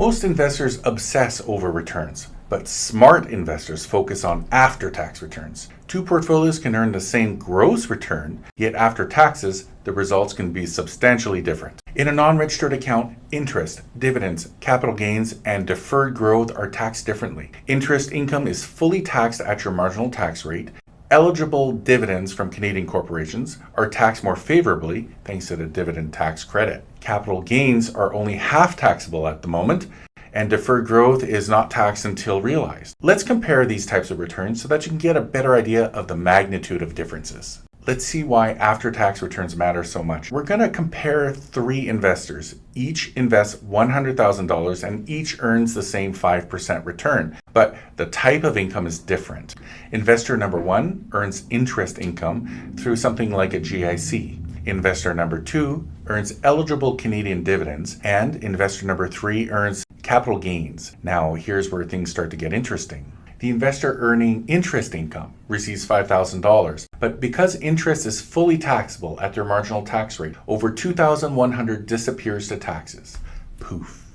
Most investors obsess over returns, but smart investors focus on after-tax returns. Two portfolios can earn the same gross return, yet after taxes, the results can be substantially different. In a non-registered account, interest, dividends, capital gains, and deferred growth are taxed differently. Interest income is fully taxed at your marginal tax rate. Eligible dividends from Canadian corporations are taxed more favorably thanks to the dividend tax credit. Capital gains are only half taxable at the moment, and deferred growth is not taxed until realized. Let's compare these types of returns so that you can get a better idea of the magnitude of differences. Let's see why after-tax returns matter so much. We're going to compare three investors. Each invests $100,000 and each earns the same 5% return, but the type of income is different. Investor number one earns interest income through something like a GIC. Investor number two earns eligible Canadian dividends, and investor number three earns capital gains. Now, here's where things start to get interesting. The investor earning interest income receives $5,000, but because interest is fully taxable at their marginal tax rate, over $2,100 disappears to taxes. Poof.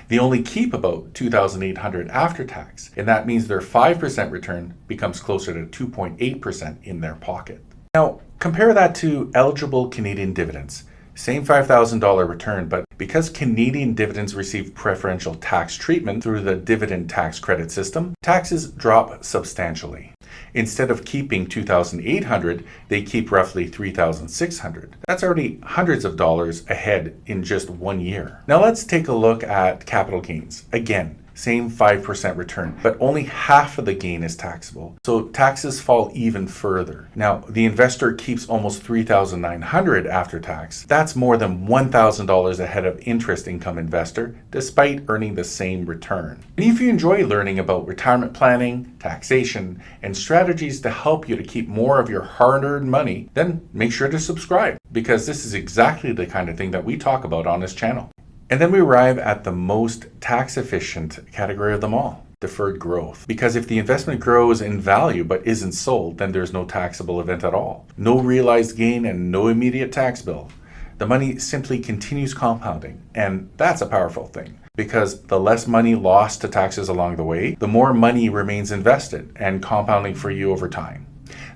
They only keep about $2,800 after tax, and that means their 5% return becomes closer to 2.8% in their pocket. Now, compare that to eligible Canadian dividends. Same $5,000 return, but because Canadian dividends receive preferential tax treatment through the dividend tax credit system, taxes drop substantially. Instead of keeping $2,800, they keep roughly $3,600. That's already hundreds of dollars ahead in just 1 year. Now let's take a look at capital gains. Again, same 5% return, but only half of the gain is taxable. So taxes fall even further. Now, the investor keeps almost $3,900 after tax. That's more than $1,000 ahead of interest income investor, despite earning the same return. And if you enjoy learning about retirement planning, taxation, and strategies to help you to keep more of your hard-earned money, then make sure to subscribe, because this is exactly the kind of thing that we talk about on this channel. And then we arrive at the most tax efficient category of them all, deferred growth. Because if the investment grows in value but isn't sold, then there's no taxable event at all. No realized gain and no immediate tax bill. The money simply continues compounding, and that's a powerful thing. Because the less money lost to taxes along the way, the more money remains invested and compounding for you over time.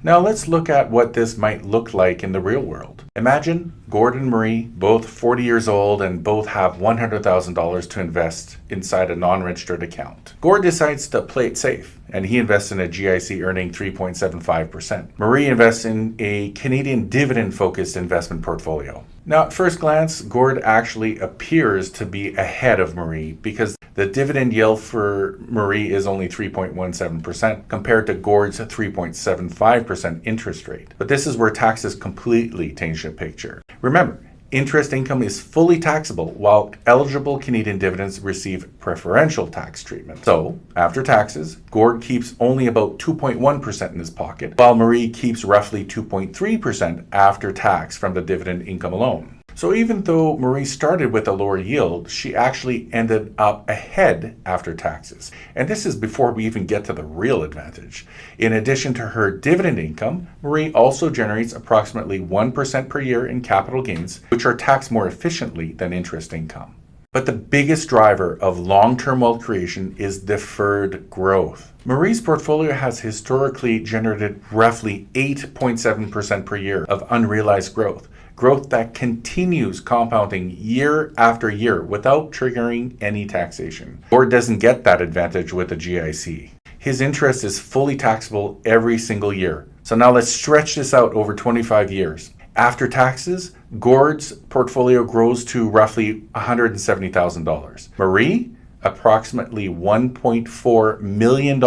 Now let's look at what this might look like in the real world. Imagine Gord and Marie, both 40 years old and both have $100,000 to invest inside a non-registered account. Gord decides to play it safe, and he invests in a GIC earning 3.75%. Marie invests in a Canadian dividend-focused investment portfolio. Now, at first glance, Gord actually appears to be ahead of Marie because the dividend yield for Marie is only 3.17% compared to Gord's 3.75% interest rate. But this is where taxes completely change the picture. Remember, interest income is fully taxable while eligible Canadian dividends receive preferential tax treatment. So, after taxes, Gord keeps only about 2.1% in his pocket, while Marie keeps roughly 2.3% after tax from the dividend income alone. So even though Marie started with a lower yield, she actually ended up ahead after taxes. And this is before we even get to the real advantage. In addition to her dividend income, Marie also generates approximately 1% per year in capital gains, which are taxed more efficiently than interest income. But the biggest driver of long-term wealth creation is deferred growth. Marie's portfolio has historically generated roughly 8.7% per year of unrealized growth. Growth that continues compounding year after year without triggering any taxation. Gord doesn't get that advantage with a GIC. His interest is fully taxable every single year. So now let's stretch this out over 25 years. After taxes, Gord's portfolio grows to roughly $170,000. Marie, approximately $1.4 million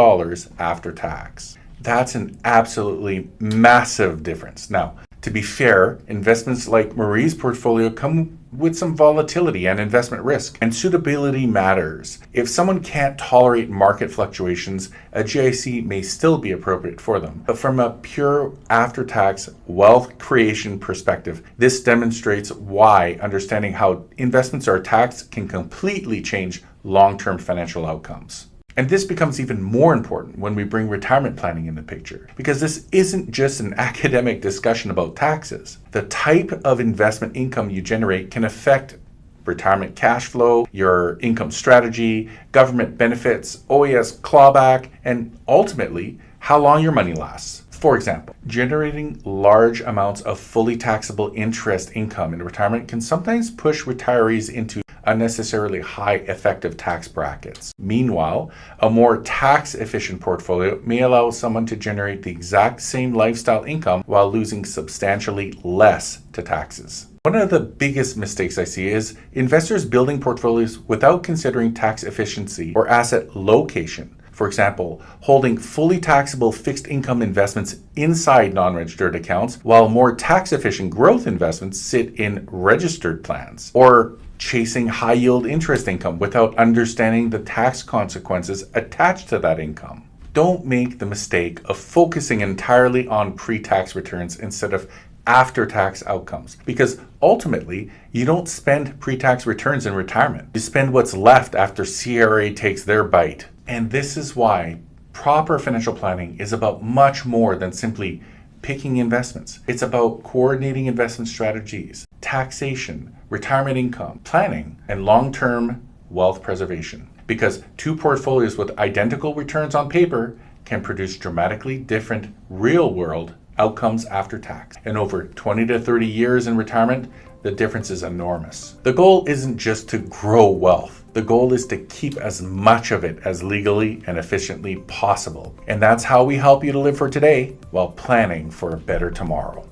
after tax. That's an absolutely massive difference. Now, to be fair, investments like Marie's portfolio come with some volatility and investment risk, and suitability matters. If someone can't tolerate market fluctuations, a GIC may still be appropriate for them. But from a pure after-tax wealth creation perspective, this demonstrates why understanding how investments are taxed can completely change long-term financial outcomes. And this becomes even more important when we bring retirement planning in the picture, because this isn't just an academic discussion about taxes. The type of investment income you generate can affect retirement cash flow, your income strategy, government benefits, OAS clawback, and ultimately, how long your money lasts. For example, generating large amounts of fully taxable interest income in retirement can sometimes push retirees into unnecessarily high effective tax brackets. Meanwhile, a more tax-efficient portfolio may allow someone to generate the exact same lifestyle income while losing substantially less to taxes. One of the biggest mistakes I see is investors building portfolios without considering tax efficiency or asset location. For example, holding fully taxable fixed income investments inside non-registered accounts, while more tax-efficient growth investments sit in registered plans. Or chasing high-yield interest income without understanding the tax consequences attached to that income. Don't make the mistake of focusing entirely on pre-tax returns instead of after-tax outcomes, because ultimately, you don't spend pre-tax returns in retirement. You spend what's left after CRA takes their bite. And this is why proper financial planning is about much more than simply picking investments. It's about coordinating investment strategies, taxation, retirement income, planning, and long-term wealth preservation. Because two portfolios with identical returns on paper can produce dramatically different real-world outcomes after tax. And over 20 to 30 years in retirement, the difference is enormous. The goal isn't just to grow wealth. The goal is to keep as much of it as legally and efficiently possible. And that's how we help you to live for today while planning for a better tomorrow.